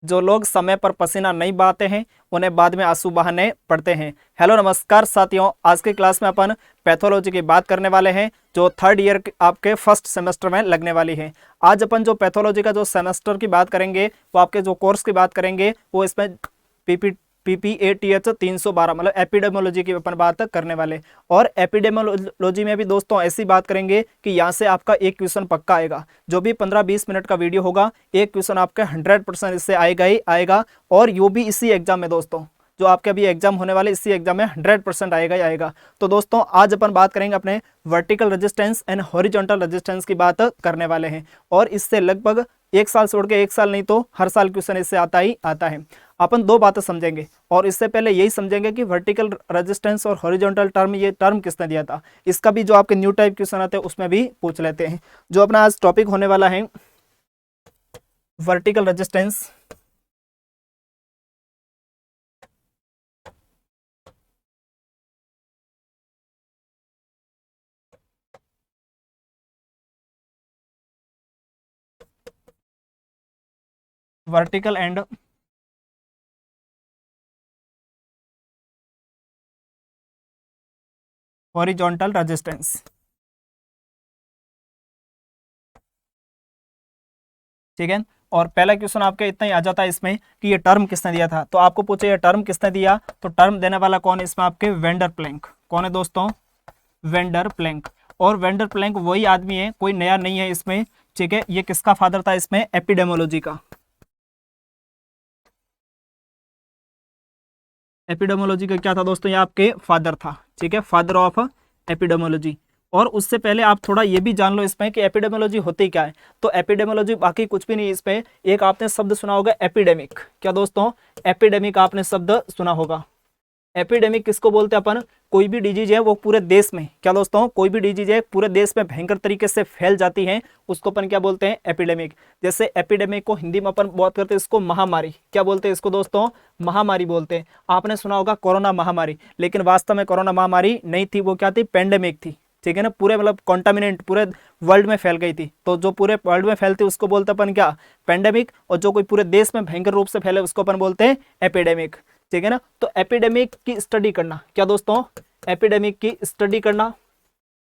जो लोग समय पर पसीना नहीं बहाते हैं उन्हें बाद में आंसू बहाने पड़ते हैं। हेलो नमस्कार साथियों, आज की क्लास में अपन पैथोलॉजी की बात करने वाले हैं जो थर्ड ईयर आपके फर्स्ट सेमेस्टर में लगने वाली है। आज अपन जो पैथोलॉजी का जो सेमेस्टर की बात करेंगे, वो आपके जो कोर्स की बात करेंगे, वो इसमें PPATH 312 मतलब एपिडेमोलॉजी की अपन बात करने वाले। और एपिडेमोलॉजी में भी दोस्तों ऐसी बात करेंगे कि यहाँ से आपका एक क्वेश्चन पक्का आएगा। जो भी 15-20 मिनट का वीडियो होगा, एक क्वेश्चन आपका 100% इससे आएगा ही आएगा। और यो भी इसी एग्जाम में दोस्तों, जो आपके अभी एग्जाम होने वाले, इसी एग्जाम में 100% आएगा ही आएगा। तो दोस्तों आज अपन बात करेंगे अपने vertical resistance and horizontal resistance की बात करने वाले हैं। और इससे लगभग एक साल छोड़ के एक साल नहीं तो हर साल क्वेश्चन इससे आता ही आता है। अपन दो बातें समझेंगे, और इससे पहले यही समझेंगे कि वर्टिकल रेजिस्टेंस और हॉरिजॉन्टल टर्म, ये टर्म किसने दिया था। इसका भी जो आपके न्यू टाइप क्वेश्चन आते हैं उसमें भी पूछ लेते हैं। जो अपना आज टॉपिक होने वाला है vertical resistance, vertical and horizontal resistance. ठीक है। और पहला क्वेश्चन आपके इतना ही आ जाता है इसमें कि ये टर्म किसने दिया था। तो आपको पूछे ये टर्म किसने दिया, तो टर्म देने वाला कौन है इसमें, आपके वेंडर प्लैंक। कौन है दोस्तों, वेंडर प्लैंक। और वेंडर प्लैंक वही आदमी है, कोई नया नहीं है इसमें। ठीक है, ये किसका फादर था इसमें, एपिडेमोलॉजी का। एपिडेमोलॉजी का क्या था दोस्तों, ये आपके फादर था। ठीक है, फादर ऑफ एपिडेमोलॉजी। और उससे पहले आप थोड़ा ये भी जान लो इसमें कि एपिडेमोलॉजी होती क्या है। तो एपिडेमोलॉजी बाकी कुछ भी नहीं, इसमें एक आपने शब्द सुना होगा एपिडेमिक। क्या दोस्तों, एपिडेमिक आपने शब्द सुना होगा। एपिडेमिक किसको बोलते हैं अपन, कोई भी डिजीज है वो पूरे देश में, क्या दोस्तों, कोई भी डिजीज है पूरे देश में भयंकर तरीके से फैल जाती है, उसको अपन क्या बोलते हैं, एपिडेमिक। जैसे एपिडेमिक को हिंदी में अपन बात करते हैं इसको महामारी, क्या बोलते हैं इसको दोस्तों, महामारी बोलते हैं। आपने सुना होगा कोरोना महामारी, लेकिन वास्तव में कोरोना महामारी नहीं थी, वो क्या थी, पेंडेमिक थी। ठीक है ना, पूरे मतलब कॉन्टामिनेंट पूरे वर्ल्ड में फैल गई थी। तो जो पूरे वर्ल्ड में फैलती उसको बोलते अपन क्या, पेंडेमिक। और जो कोई पूरे देश में भयंकर रूप से फैले उसको अपन बोलते हैं एपिडेमिक। ठीक है ना, तो एपिडेमिक की स्टडी करना, क्या दोस्तों, एपिडेमिक की स्टडी करना।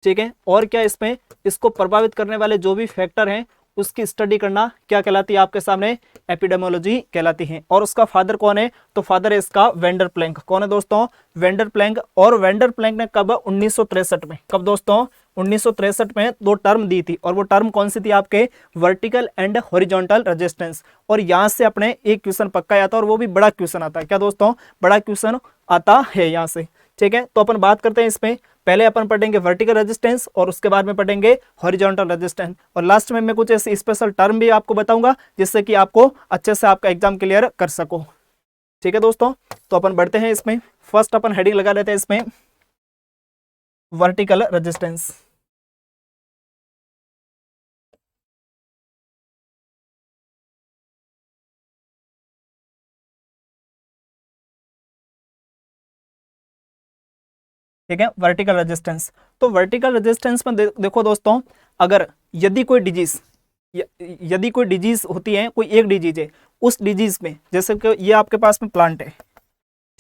ठीक है, और क्या इसमें इसको प्रभावित करने वाले जो भी फैक्टर हैं उसकी स्टडी करना क्या कहलाती है आपके सामने, एपिडेमोलॉजी कहलाती है। और उसका फादर कौन है, तो फादर है इसका वेंडर प्लैंक। कौन है दोस्तों, वेंडर प्लैंक। और वेंडर प्लैंक ने कब, 1963 में, कब दोस्तों, 1963 में दो टर्म दी थी। और वो टर्म कौन सी थी आपके, वर्टिकल एंड हॉरिजॉन्टल रेजिस्टेंस। और यहां से अपने एक क्वेश्चन पक्का आता है, और वो भी बड़ा क्वेश्चन आता है। क्या दोस्तों, बड़ा क्वेश्चन आता है यहां से। ठीक है, तो अपन बात करते हैं इसमें। पहले अपन पढ़ेंगे वर्टिकल रेजिस्टेंस, और उसके बाद में पढ़ेंगे हॉरिजॉन्टल रेजिस्टेंस। और लास्ट में मैं कुछ ऐसे स्पेशल टर्म भी आपको बताऊंगा जिससे कि आपको अच्छे से आपका एग्जाम क्लियर कर सको। ठीक है दोस्तों, तो अपन बढ़ते हैं इसमें। फर्स्ट अपन हेडिंग लगा लेते हैं इसमें, वर्टिकल रेजिस्टेंस। ठीक है, वर्टिकल रेजिस्टेंस। तो वर्टिकल रेजिस्टेंस में देखो दोस्तों, अगर यदि कोई डिजीज, यदि कोई डिजीज होती है, कोई एक डिजीज है, उस डिजीज में, जैसे कि ये आपके पास में प्लांट है।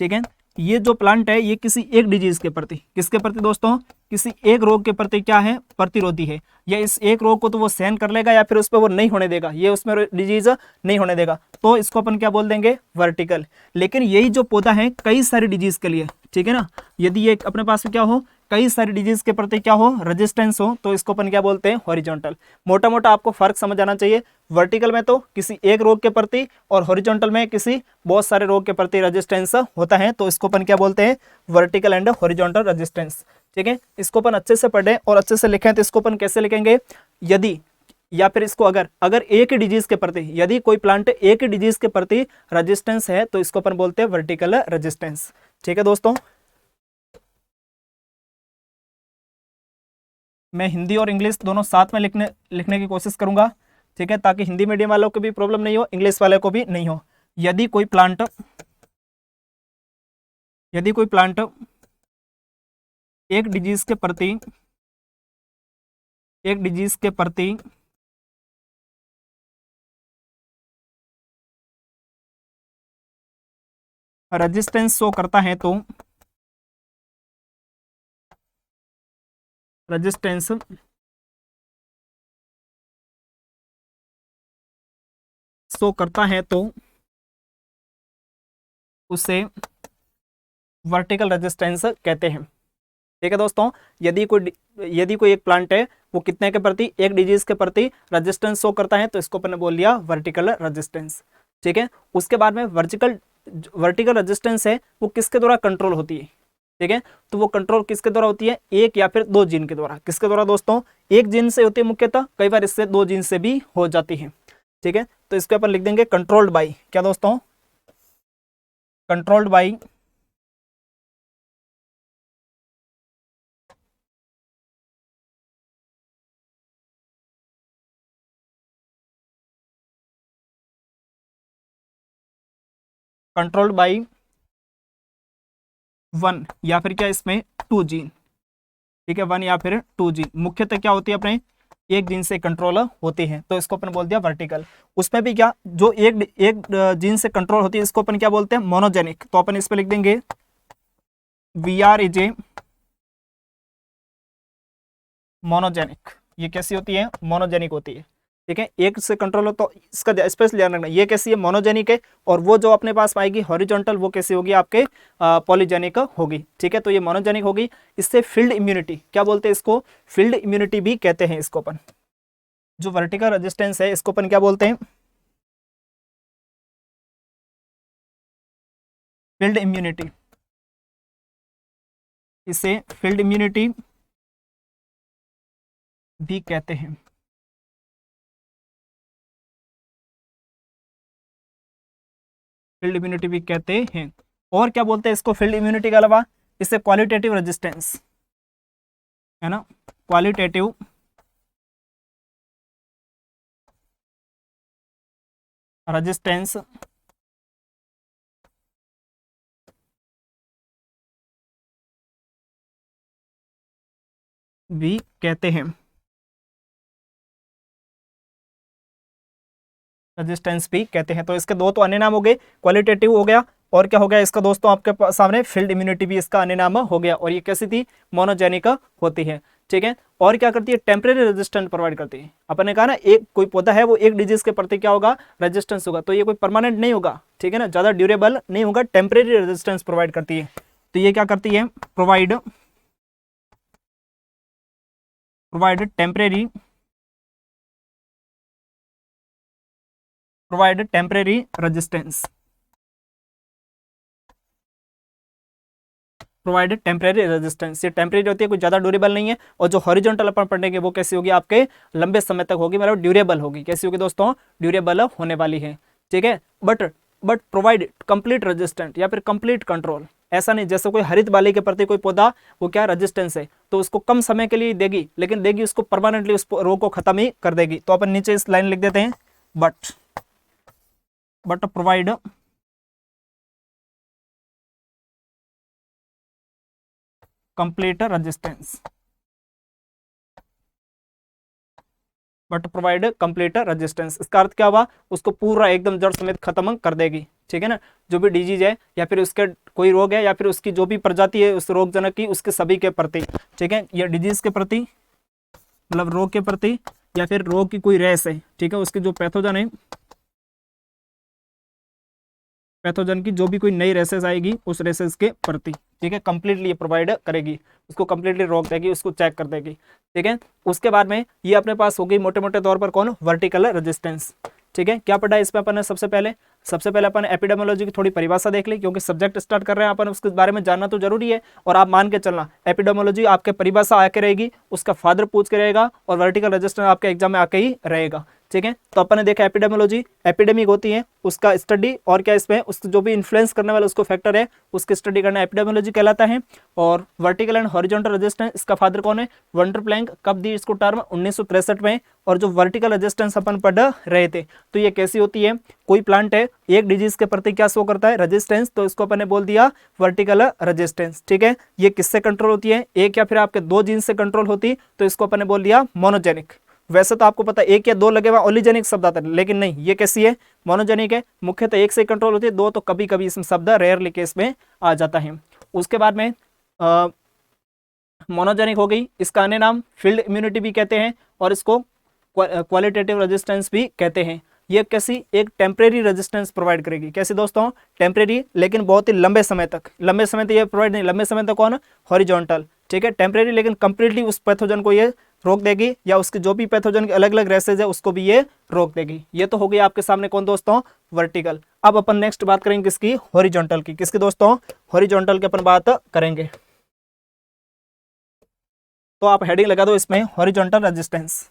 ठीक है, ये जो प्लांट है ये किसी एक डिजीज के प्रति, किसके प्रति दोस्तों, किसी एक रोग के प्रति क्या है, प्रतिरोधी है। या इस एक रोग को तो वो सहन कर लेगा, या फिर उस पर वो नहीं होने देगा, ये उसमें डिजीज नहीं होने देगा। तो इसको अपन क्या बोल देंगे, वर्टिकल। लेकिन यही जो पौधा है कई सारी डिजीज के लिए, ठीक है ना, यदि ये अपने पास में क्या हो, कई सारी डिजीज के प्रति क्या हो, रेजिस्टेंस हो, तो इसको अपन क्या बोलते हैं, हॉरिजॉन्टल। मोटा मोटा आपको फर्क समझ आना चाहिए। वर्टिकल में तो किसी एक रोग के प्रति, और हॉरिजॉन्टल में किसी बहुत सारे रोग के प्रति रेजिस्टेंस होता है। तो इसको अपन क्या बोलते हैं, वर्टिकल एंड हॉरिजॉन्टल रेजिस्टेंस। ठीक है, इसको अपन अच्छे से पढ़ें और अच्छे से लिखें। तो इसको अपन कैसे लिखेंगे, यदि, या फिर इसको अगर अगर एक ही डिजीज के प्रति, यदि कोई प्लांट एक ही डिजीज के प्रति रेजिस्टेंस है, तो इसको अपन बोलते हैं वर्टिकल रेजिस्टेंस। ठीक है दोस्तों, मैं हिंदी और इंग्लिश दोनों साथ में लिखने लिखने की कोशिश करूंगा। ठीक है, ताकि हिंदी मीडियम वालों को भी प्रॉब्लम नहीं हो, इंग्लिश वाले को भी नहीं हो। यदि कोई प्लांट, यदि कोई प्लांट एक डिजीज के प्रति, एक डिजीज के प्रति रेजिस्टेंस शो करता है तो रेजिस्टेंस शो करता है तो उसे वर्टिकल रेजिस्टेंस कहते हैं। ठीक है दोस्तों, यदि कोई एक प्लांट है वो कितने के प्रति, एक डिजीज के प्रति रेजिस्टेंस शो करता है तो इसको अपन ने बोल लिया वर्टिकल रेजिस्टेंस। ठीक है, उसके बाद में वर्टिकल रेजिस्टेंस है वो किसके द्वारा कंट्रोल होती है। ठीक है, तो वो कंट्रोल किसके द्वारा होती है, एक या फिर दो जीन के द्वारा। किसके द्वारा दोस्तों, एक जीन से होती है मुख्यतः, कई बार इससे दो जीन से भी हो जाती है। ठीक है, तो इसको अपन लिख देंगे कंट्रोल्ड बाई, क्या दोस्तों, controlled by controlled by one या फिर क्या इसमें टू जीन। ठीक है, वन या फिर टू जीन मुख्यतः क्या होती है अपने एक जीन से कंट्रोल होती है, तो इसको अपन बोल दिया वर्टिकल। उसमें भी क्या, जो एक जीन से कंट्रोल होती है इसको अपन क्या बोलते हैं, मोनोजेनिक। तो अपन इस पे लिख देंगे VR इज ए मोनोजेनिक। ये कैसी होती है, मोनोजेनिक होती है। ठीक है, एक से कंट्रोल हो तो इसका स्पेशल ध्यान रखना, ये कैसी है, मोनोजेनिक है। और वो जो अपने पास आएगी हॉरिजॉन्टल वो कैसी होगी, आपके पॉलीजेनिक होगी। ठीक है, तो ये मोनोजेनिक होगी। इससे फील्ड इम्यूनिटी, क्या बोलते हैं इसको, फील्ड इम्यूनिटी भी कहते हैं इसको अपन। जो वर्टिकल रेजिस्टेंस है इसको अपन क्या बोलते हैं, फील्ड इम्यूनिटी। इसे फील्ड इम्यूनिटी भी कहते हैं। फील्ड इम्यूनिटी भी कहते हैं। और क्या बोलते हैं इसको फील्ड इम्यूनिटी के अलावा, इससे क्वालिटेटिव रेजिस्टेंस, है ना, क्वालिटेटिव रेजिस्टेंस भी कहते हैं। रेजिस्टेंस भी कहते हैं। तो इसके दो तो अन्य नाम हो गए, क्वालिटेटिव हो गया, और क्या हो गया इसका दोस्तों आपके सामने फील्ड इम्यूनिटी भी इसका अन्य नाम हो गया। और ये कैसी थी, मोनोजेनिक होती है। ठीक है, और क्या करती है, टेम्परेरी रेजिस्टेंस प्रोवाइड करती है। अपन ने कहा ना, एक कोई पौधा है वो एक डिजीज के प्रति क्या होगा, रेजिस्टेंस होगा। तो ये कोई परमानेंट नहीं होगा, ठीक है ना, ज्यादा ड्यूरेबल नहीं होगा, टेम्परेरी रेजिस्टेंस प्रोवाइड करती है। तो ये क्या करती है, provide temporary resistance, provided temporary resistance. ये टेम्परेरी होती है, कोई ज्यादा ड्यूरेबल नहीं है। और जो हॉरिजॉन्टल अपन पढ़ेंगे वो कैसी होगी, आपके लंबे समय तक होगी, मतलब ड्यूरेबल होगी। कैसी होगी दोस्तों, ड्यूरेबल होने वाली है। ठीक है, बट प्रोवाइड कंप्लीट रेजिस्टेंट या फिर कंप्लीट कंट्रोल। ऐसा नहीं जैसे कोई हरित बाली के प्रति कोई पौधा वो क्या रेजिस्टेंस है, तो उसको कम समय के लिए देगी, लेकिन देगी उसको परमानेंटली, उस रोग को खत्म ही कर देगी। तो अपन नीचे इस लाइन लिख देते हैं, but provide complete resistance, but provide complete resistance. इसका अर्थ क्या हुआ, उसको पूरा एकदम जड़ समेत खत्म कर देगी। ठीक है ना, जो भी डिजीज है या फिर उसके कोई रोग है या फिर उसकी जो भी प्रजाति है उस रोगजनक की, उसके सभी के प्रति। ठीक है, या डिजीज के प्रति मतलब रोग के प्रति, या फिर रोग की कोई रेस है, ठीक है, उसकी जो पैथोजन है, पैथोजन की जो भी कोई नई रेसेस आएगी उस रेसेस के प्रति, ठीक है, कंप्लीटली ये प्रोवाइड करेगी, उसको कंप्लीटली रोक देगी, उसको चेक कर देगी। ठीक है, उसके बाद में ये अपने पास होगी मोटे मोटे तौर पर कौन, वर्टिकल रेजिस्टेंस। ठीक है, क्या पढ़ा है इसमें अपन ने, सबसे पहले अपन एपिडेमोलॉजी की थोड़ी परिभाषा देख ली, क्योंकि सब्जेक्ट स्टार्ट कर रहे हैं अपन, उसके बारे में जानना तो जरूरी है। और आप मान के चलना, एपिडेमोलॉजी आपके परिभाषा आके रहेगी, उसका फादर पूछ के रहेगा, और वर्टिकल रेजिस्टेंस आपके एग्जाम में आके ही रहेगा। ठीक है, तो अपन ने देखा एपिडेमोलॉजी, एपिडेमिक होती है उसका स्टडी, और क्या इसमें उस जो भी इन्फ्लुएंस करने वाला उसको फैक्टर है उसकी स्टडी करना एपिडेमोलॉजी कहलाता है। और वर्टिकल एंड हॉरिजॉन्टल रेजिस्टेंस, इसका फादर कौन है, वंडर प्लैंक। कब दी इसको टर्म, 1963 में। और जो वर्टिकल रेजिस्टेंस अपन पढ़ रहे थे, तो ये कैसी होती है, कोई प्लांट है एक डिजीज के प्रति क्या शो करता है, रेजिस्टेंस, तो इसको अपन ने बोल दिया वर्टिकल रेजिस्टेंस। ठीक है, ये किससे कंट्रोल होती है, एक या फिर आपके दो जीन से कंट्रोल होती, तो इसको अपन ने बोल दिया मोनोजेनिक। वैसे तो आपको पता है 1 या 2 लगे हुआ ओलिजेनिक शब्द आता है, लेकिन नहीं, ये कैसी है, मोनोजेनिक है। मुख्यतः 1 से कंट्रोल होती है, 2 तो कभी कभी इसमें शब्द रेयरली केस में आ जाता है। उसके बाद में मोनोजेनिक हो गई, इसका अन्य नाम फील्ड इम्यूनिटी भी कहते हैं और इसको क्वालिटेटिव रेजिस्टेंस भी कहते हैं। ये कैसी, एक टेम्परेरी रेजिस्टेंस प्रोवाइड करेगी। कैसे दोस्तों, टेम्परेरी, लेकिन बहुत ही लंबे समय तक, लंबे समय तक ये प्रोवाइड नहीं, लंबे समय तक कौन, हॉरिजॉन्टल, ठीक है, टेम्परेरी, लेकिन कंप्लीटली उस पैथोजन को ये रोक देगी, या उसके जो भी पैथोजन के अलग अलग रेसेज है उसको भी ये रोक देगी। ये तो हो गई आपके सामने कौन दोस्तों, वर्टिकल। अब अपन नेक्स्ट बात करेंगे किसकी, हॉरिजॉन्टल की। किसकी दोस्तों, हॉरिजॉन्टल की अपन बात करेंगे। तो आप हेडिंग लगा दो इसमें, हॉरिजॉन्टल रेजिस्टेंस।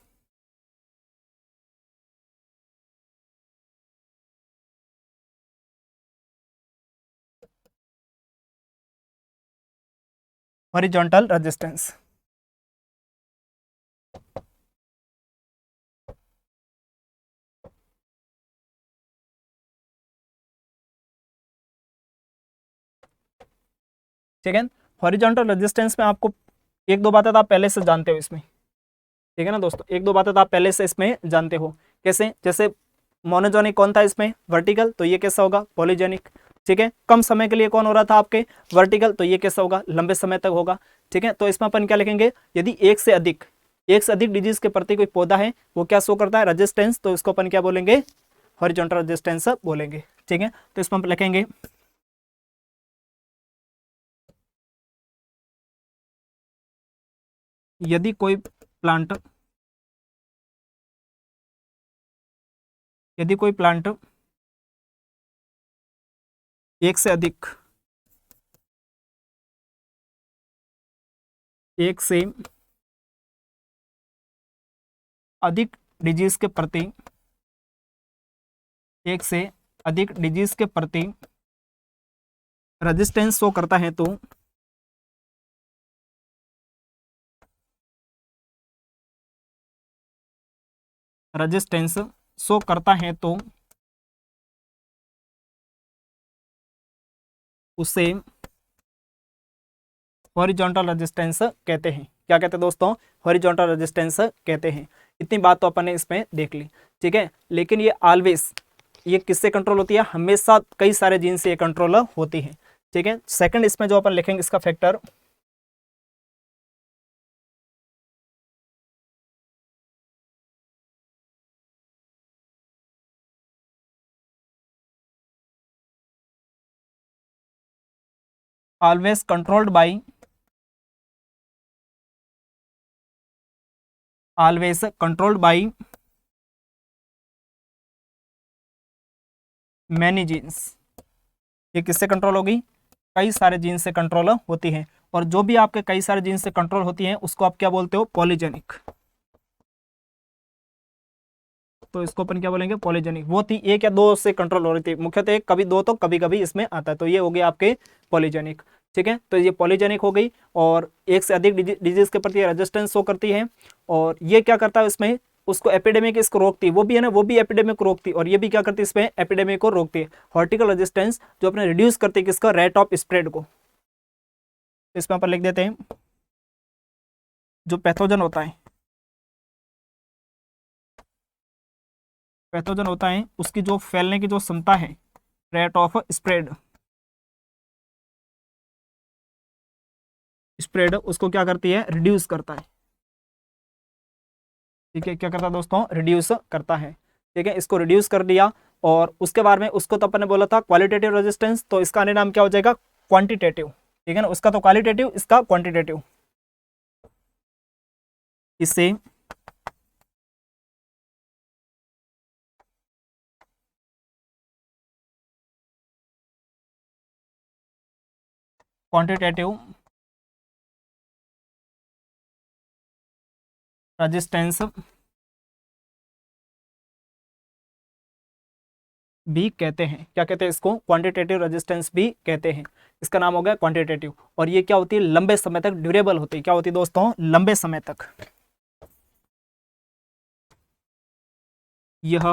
Horizontal resistance. ठीक है, हॉरिजॉन्टल रेजिस्टेंस में आपको एक दो बातें तो आप पहले से जानते हो इसमें, ठीक है ना दोस्तों, एक दो बातें तो आप पहले से इसमें जानते हो। कैसे, जैसे मोनोजेनिक कौन था इसमें, वर्टिकल, तो ये कैसा होगा, पॉलीजेनिक। ठीक है, कम समय के लिए कौन हो रहा था आपके, वर्टिकल, तो ये कैसा होगा, लंबे समय तक होगा। ठीक है, तो इसमें अपन क्या लिखेंगे, यदि एक से अधिक डिजीज के प्रति कोई पौधा है वो क्या शो करता है, रेजिस्टेंस, तो इसको अपन क्या बोलेंगे, हॉरिजॉन्टल रेजिस्टेंस बोलेंगे। ठीक है, तो इसमें हम लिखेंगे यदि कोई प्लांट, यदि कोई प्लांट एक से अधिक, एक से अधिक डिजीज के प्रति, एक से अधिक डिजीज के प्रति रेजिस्टेंस शो करता है, तो रेजिस्टेंस शो करता है तो उसे हॉरिजॉन्टल रेजिस्टेंस कहते हैं। क्या कहते हैं दोस्तों, हॉरिजॉन्टल रेजिस्टेंस कहते हैं। इतनी बात तो अपन ने इसमें देख ली। ठीक है, लेकिन ये ऑलवेज, ये किससे कंट्रोल होती है, हमेशा कई सारे जीन से ये कंट्रोल होती है। ठीक है, सेकंड इसमें जो अपन लिखेंगे इसका factor, always controlled by, always controlled by many genes. ये किससे कंट्रोल होगी, कई सारे जीन से कंट्रोल होती है। और जो भी आपके कई सारे जीन से कंट्रोल होती हैं उसको आप क्या बोलते हो, पॉलीजेनिक। तो इसको अपन क्या बोलेंगे, पॉलीजेनिक। वो थी 1 या 2 से कंट्रोल हो रही थी, मुख्यतः एक, कभी 2 तो कभी कभी इसमें आता है, तो ये हो गया आपके पॉलीजेनिक। ठीक है, तो ये पॉलीजेनिक हो गई, और एक से अधिक डिजीज के प्रति रेजिस्टेंस शो करती है। और ये क्या करता है इसमें, उसको एपिडेमिक इसको रोकती है, वो भी है ना, वो भी एपिडेमिक को रोकती है, और ये भी क्या करती है इसमें, एपिडेमिक को रोकती है। हॉर्टिकल रेजिस्टेंस जो अपने रिड्यूस करती है किसका, रेट ऑफ स्प्रेड को। इसमें अपन लिख देते हैं जो पैथोजन होता है, पैथोजन होता है उसकी जो फैलने की जो क्षमता है, रेट ऑफ स्प्रेड, स्प्रेड उसको क्या करती है, रिड्यूस करता है। ठीक है, क्या करता है दोस्तों, रिड्यूस करता है। ठीक है, इसको रिड्यूस कर दिया, और उसके बारे में उसको तो अपन ने बोला था क्वालिटेटिव रेजिस्टेंस, तो इसका अन्य नाम क्या हो जाएगा, क्वांटिटेटिव। ठीक है ना, उसका तो क्वालिटेटिव, इसका क्वांटिटेटिव। इससे क्वांटिटेटिव रेजिस्टेंस भी कहते हैं। क्या कहते हैं इसको, क्वांटिटेटिव रेजिस्टेंस भी कहते हैं। इसका नाम हो गया क्वांटिटेटिव। और ये क्या होती है, लंबे समय तक ड्यूरेबल होती है। क्या होती है दोस्तों, लंबे समय तक यह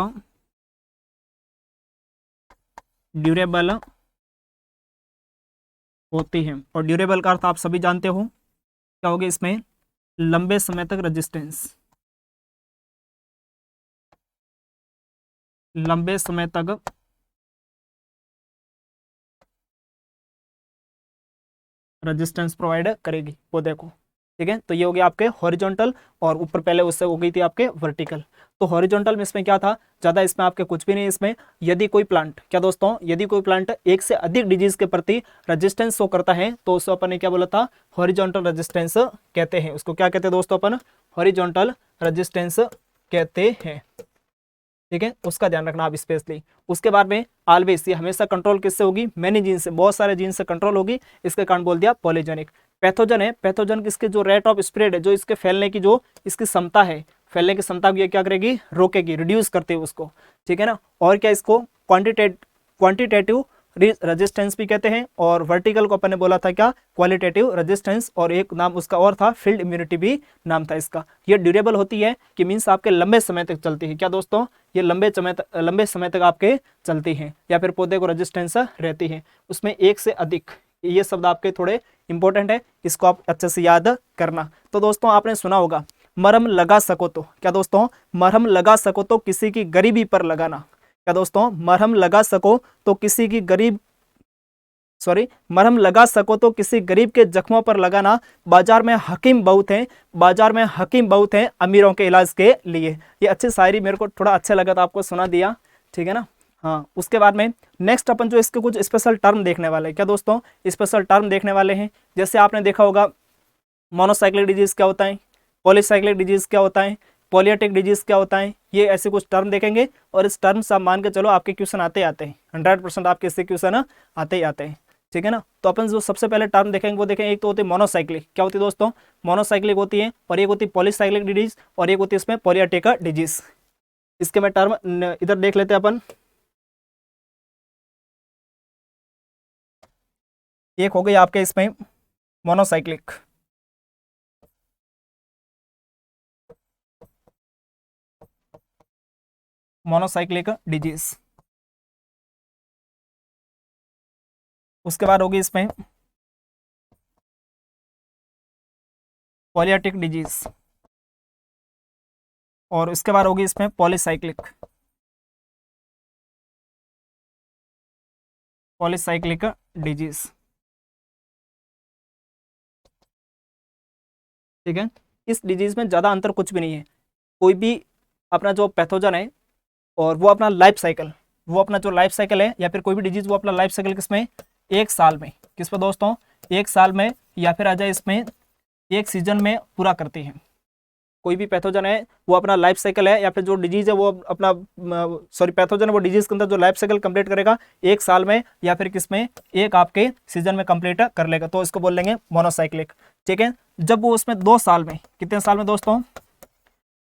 ड्यूरेबल होती है। और ड्यूरेबल का अर्थ आप सभी जानते हो क्या होगा इसमें, लंबे समय तक रेजिस्टेंस। लंबे समय तक रेजिस्टेंस प्रोवाइड करेगी पौधे को। ठीक है, तो ये हो गया आपके हॉरिजॉन्टल, और ऊपर पहले उससे हो गई थी आपके वर्टिकल। तो हॉरिजॉन्टल में इसमें क्या था, ज्यादा इसमें आपके कुछ भी नहीं। इसमें यदि कोई प्लांट, क्या दोस्तों, यदि कोई प्लांट एक से अधिक डिजीज के प्रति रेजिस्टेंस शो करता है तो उसको अपन ने क्या बोला था, हॉरिजॉन्टल रेजिस्टेंस कहते हैं। उसको क्या कहते हैं दोस्तों, अपन हॉरिजॉन्टल रेजिस्टेंस कहते हैं। ठीक है, उसका ध्यान रखना आप स्पेशली। उसके बाद में ऑलवेज, ये हमेशा कंट्रोल किससे होगी, मैनी जीन से, बहुत सारे जीन से कंट्रोल होगी। इसके कारण बोल दिया पॉलीजेनिक। पैथोजन है, पैथोजन किसके जो रेट ऑफ स्प्रेड है, जो इसके फैलने की जो इसकी क्षमता है, फैलने की क्षमता ये क्या करेगी, रोकेगी, रिड्यूस करती है उसको। ठीक है ना। और क्या, इसको क्वांटिटेटिव रेजिस्टेंस भी कहते हैं, और वर्टिकल को अपन ने बोला था क्या, क्वालिटेटिव रेजिस्टेंस, और एक नाम उसका और था फील्ड इम्यूनिटी भी नाम था इसका। ये ड्यूरेबल होती है कि मीन्स आपके लंबे समय तक चलती है। क्या दोस्तों, ये लंबे समय तक आपके चलती हैं, या फिर पौधे को रेजिस्टेंस रहती है। उसमें एक से अधिक, ये शब्द आपके थोड़े इंपॉर्टेंट है, इसको आप अच्छे से याद करना। तो दोस्तों आपने सुना होगा, मरहम लगा सको तो, क्या दोस्तों, मरहम लगा सको तो किसी की गरीबी पर लगाना। क्या दोस्तों, मरहम लगा सको तो किसी की मरहम लगा सको तो किसी गरीब के जख्मों पर लगाना। बाजार में हकीम बहुत हैं, बाजार में हकीम बहुत हैं अमीरों के इलाज के लिए। ये अच्छी शायरी मेरे को थोड़ा अच्छा लगा था, आपको सुना दिया। ठीक है ना। हाँ, उसके बाद में नेक्स्ट अपन जो इसके कुछ स्पेशल टर्म देखने वाले हैं। क्या दोस्तों, स्पेशल टर्म देखने वाले हैं। जैसे आपने देखा होगा, मोनोसाइक्लिक डिजीज क्या होता है, पॉलीसाइक्लिक डिजीज क्या होता है, पॉलियाटिक डिजीज क्या होता है, ये ऐसे कुछ टर्म देखेंगे। और इस टर्म से आप मान के चलो आपके क्वेश्चन आते आते हैं, 100% आपके इससे क्वेश्चन आते ही आते हैं। ठीक है ना। तो अपन जो सबसे पहले टर्म देखेंगे वो देखेंगे, एक तो होती है मोनोसाइक्लिक, क्या होती है दोस्तों, मोनोसाइक्लिक होती है, और एक होती है पॉलीसाइक्लिक डिजीज, और एक होती है इसमें पॉलियाटिक डिजीज। इसके मैं टर्म इधर देख लेते हैं अपन। एक हो गई आपके इसमें मोनोसाइक्लिक, मोनोसाइक्लिक डिजीज। उसके बाद होगी इसमें पॉलियाटिक डिजीज, और उसके बाद होगी इसमें पॉलीसाइक्लिक, पॉलीसाइक्लिक डिजीज। ठीक है, इस डिजीज में ज़्यादा अंतर कुछ भी नहीं है। कोई भी अपना जो पैथोजन है, और वो अपना लाइफ साइकिल, वो अपना जो लाइफ साइकिल है, या फिर कोई भी डिजीज, वो अपना लाइफ साइकिल किसमें, एक साल में, किस पर दोस्तों, एक साल में, या फिर आ जाए इसमें एक सीजन में पूरा करती है। कोई भी पैथोजन है वो अपना लाइफ साइकिल है, या फिर जो डिजीज है वो अपना पैथोजन है वो डिजीज के अंदर जो लाइफ साइकिल कंप्लीट करेगा एक साल में, या फिर किसमें, एक आपके सीजन में कंप्लीट कर लेगा, तो इसको बोल लेंगे मोनोसाइक्लिक। ठीक है, जब वो उसमें 2 साल में, कितने साल में दोस्तों,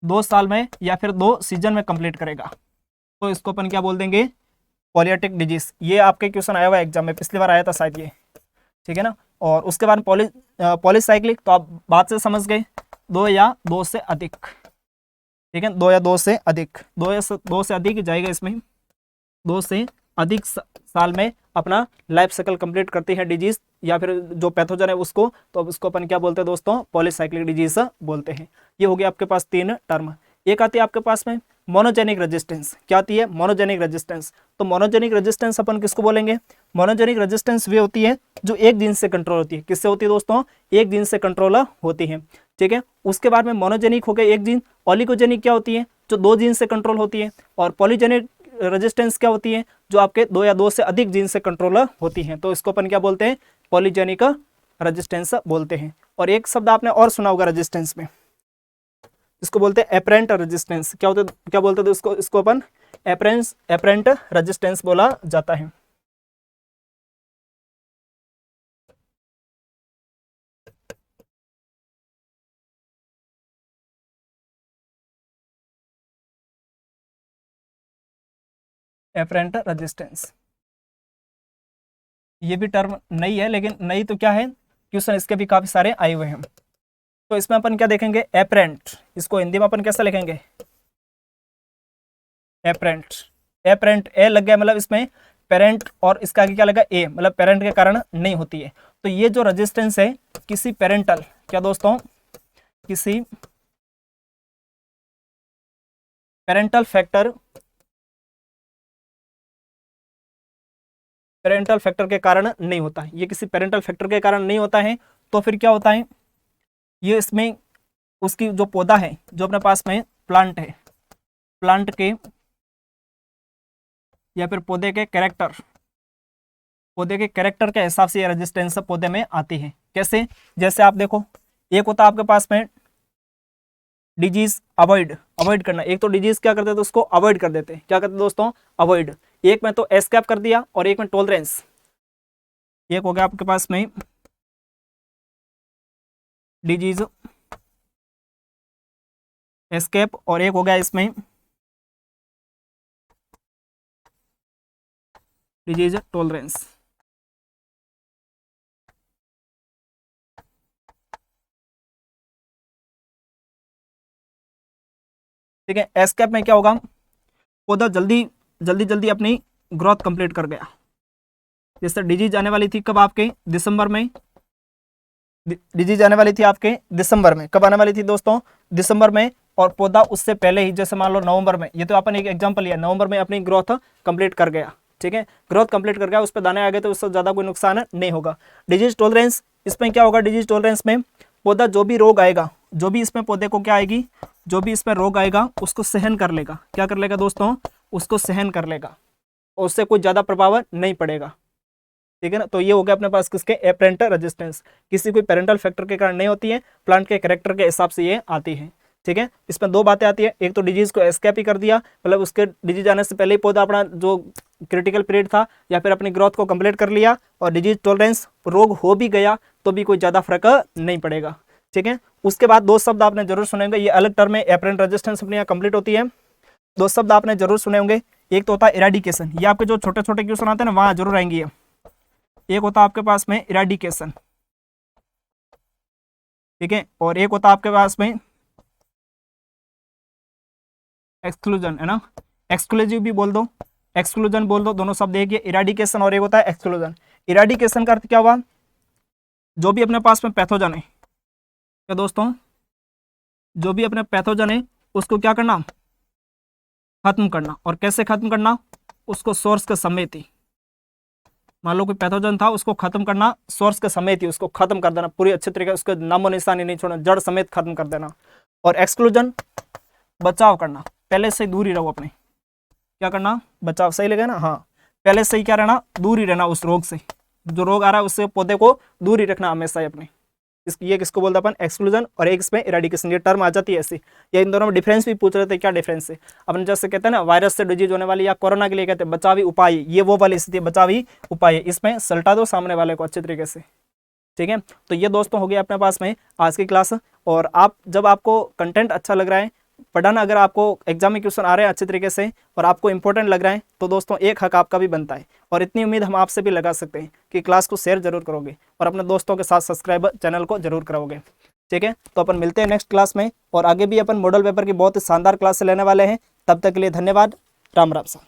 2 साल में या फिर 2 सीजन में कंप्लीट करेगा, तो इसको अपन क्या बोल देंगे, पॉलियाटिक डिजीज। ये आपके क्वेश्चन आया हुआ है एग्जाम में, पिछली बार आया था शायद ये। ठीक है ना। और उसके बाद पॉलीसाइक्लिक, तो आप बात से समझ गए, 2 या 2 से अधिक। ठीक है, 2 या 2 से अधिक, 2 से अधिक जाएगा इसमें, 2 से अधिक साल में अपना लाइफ साइकिल कंप्लीट करती है डिजीज, या फिर जो पैथोजन है उसको, तो अब उसको अपन क्या बोलते हैं दोस्तों, पॉलीसाइक्लिक डिजीज बोलते हैं। ये हो गया आपके पास 3 टर्म। एक आती है आपके पास में मोनोजेनिक रेजिस्टेंस। क्या आती है, मोनोजेनिक रेजिस्टेंस। तो मोनोजेनिक रेजिस्टेंस अपन किसको बोलेंगे, मोनोजेनिक रेजिस्टेंस वे होती है जो एक जीन से कंट्रोल होती है। किससे होती है दोस्तों, एक जीन से कंट्रोल होती है। ठीक है, उसके बाद में मोनोजेनिक हो गया एक जीन। ऑलिगोजेनिक क्या होती है, जो 2 जीन से कंट्रोल होती है। और पॉलीजेनिक रेजिस्टेंस क्या होती है, जो आपके 2 या 2 से अधिक जीन से कंट्रोल होती है। तो इसको अपन क्या बोलते हैं, पॉलीजेनिक रेजिस्टेंस बोलते हैं। और एक शब्द आपने और सुना होगा रेजिस्टेंस में, इसको बोलते हैं एपरेंट रेजिस्टेंस। क्या बोलते थे इसको अपन एपरेंट रेजिस्टेंस बोला जाता है। एपरेंट रेजिस्टेंस, ये भी टर्म नई है, लेकिन नई तो क्या है, क्वेश्चन इसके भी काफी सारे आए हुए हैं। तो इसमें अपन क्या देखेंगे, एपरेंट, इसको हिंदी में अपन कैसे लिखेंगे, एपरेंट। एपरेंट ए लग गया, मतलब इसमें पेरेंट, और इसका आगे क्या लगा, ए, मतलब पेरेंट के कारण नहीं होती है। तो ये जो रेजिस्टेंस है किसी पेरेंटल, क्या दोस्तों, किसी पेरेंटल फैक्टर पेरेंटल फैक्टर के कारण नहीं होता है, ये किसी पेरेंटल फैक्टर के कारण नहीं होता है, तो फिर क्या होता है, ये इसमें उसकी जो पौधा है, जो अपने पास में प्लांट है, प्लांट के या फिर पौधे के कैरेक्टर, पौधे के कैरेक्टर के हिसाब से ये रेजिस्टेंस पौधे में आती है। कैसे, जैसे आप देखो, एक होता है आपके पास में डिजीज अवॉइड करना, एक तो डिजीज क्या करते थे, उसको अवॉइड कर देते, क्या करते दोस्तों, अवॉइड। एक में तो एस्केप कर दिया और एक में टॉलरेंस। एक हो गया आपके पास में डिजीज एस्केप और एक हो गया इसमें डिजीज टॉलरेंस। ठीक है, एस्केप में क्या होगा, पौधा जल्दी अपनी ग्रोथ कंप्लीट कर गया। जैसे डिजीज आने वाली थी कब आपके दिसंबर में, डिजीज आने वाली थी आपके दिसंबर में, कब आने वाली थी दोस्तों, दिसंबर में, और पौधा उससे पहले ही जैसे मान लो नवंबर में, ये तो अपन एक एग्जांपल लिया, नवंबर में अपनी ग्रोथ कंप्लीट कर गया। ठीक है, ग्रोथ कंप्लीट कर गया, उस पर दाने आ गए तो उससे ज़्यादा कोई नुकसान नहीं होगा। डिजीज टॉलरेंस, इसमें क्या होगा, डिजीज टॉलरेंस में पौधा जो भी रोग आएगा, जो भी इसमें पौधे को क्या आएगी, जो भी इसमें रोग आएगा उसको सहन कर लेगा। क्या कर लेगा दोस्तों, उसको सहन कर लेगा और उससे कोई ज़्यादा प्रभाव नहीं पड़ेगा। ठीक है ना, तो ये हो गया अपने पास किसके, एपेरेंटल रेजिस्टेंस, किसी कोई पेरेंटल फैक्टर के कारण नहीं होती है, प्लांट के कैरेक्टर के हिसाब से ये आती है। ठीक है, इसमें दो बातें आती है, एक तो डिजीज को एस्केप ही कर दिया, मतलब उसके डिजीज आने से पहले ही पौधा अपना जो क्रिटिकल पीरियड था या फिर अपनी ग्रोथ को कंप्लीट कर लिया, और डिजीज टॉलरेंस, रोग हो भी गया तो भी कोई ज़्यादा फर्क नहीं पड़ेगा। ठीक है, उसके बाद दो शब्द आपने जरूर सुने होंगे, ये अलग टर्म है, एपेरेंट रेजिस्टेंस अपने यहाँ कंप्लीट होती है। दो शब्द आपने जरूर सुने होंगे, एक तो होता है इरेडिकेशन, ये आपके जो छोटे छोटे क्वेश्चन आते हैं ना वहाँ जरूर आएंगे। एक होता है आपके पास में इरेडिकेशन, ठीक है, और एक होता है आपके पास में एक्सक्लूजन, है ना, एक्सक्लूसिव भी बोल दो, एक्सक्लूजन बोल दो, दोनों शब्द एक ही, इरेडिकेशन और एक होता है एक्सक्लूजन। इरेडिकेशन का अर्थ क्या हुआ, जो भी अपने पास में पैथोजन है, क्या दोस्तों, जो भी अपने पैथोजन है उसको क्या करना, खत्म करना। और कैसे खत्म करना, उसको सोर्स के समेत ही, मान लो कोई पैथोजन था उसको खत्म करना, सोर्स के समेत ही उसको खत्म कर देना, पूरी अच्छे तरीके से उसके नामो निशानी नहीं छोड़ना, जड़ समेत खत्म कर देना। और एक्सक्लूजन, बचाव करना, पहले से दूर ही रहो अपने, क्या करना, बचाव, सही लगे ना, हाँ, पहले से ही क्या रहना, दूर ही रहना उस रोग से, जो रोग आ रहा है उससे पौधे को दूर ही रखना हमेशा ही अपने। ये किसको बोलते हैं अपन, एक्सक्लूजन, और एक इसमें इरेडिकेशन, ये टर्म आ जाती है ऐसी। ये इन दोनों में डिफरेंस भी पूछ रहे थे, क्या डिफरेंस है, अपन जैसे कहते हैं ना वायरस से डिजीज होने वाली, या कोरोना के लिए कहते हैं बचावी उपाय, ये वो वाली स्थिति बचावी उपाय, इसमें सल्टा दो सामने वाले को अच्छे तरीके से। ठीक है, तो ये दोस्तों हो गया अपने पास में आज की क्लास। और आप जब आपको कंटेंट अच्छा लग रहा है पढ़ाना, अगर आपको एग्जाम में क्वेश्चन आ रहे हैं अच्छे तरीके से और आपको इंपॉर्टेंट लग रहा है, तो दोस्तों एक हक आपका भी बनता है, और इतनी उम्मीद हम आपसे भी लगा सकते हैं कि क्लास को शेयर जरूर करोगे और अपने दोस्तों के साथ सब्सक्राइब चैनल को जरूर कराओगे। ठीक है, तो अपन मिलते हैं नेक्स्ट क्लास में, और आगे भी अपन मॉडल पेपर की बहुत ही शानदार क्लास से लेने वाले हैं। तब तक के लिए धन्यवाद, राम राम सा।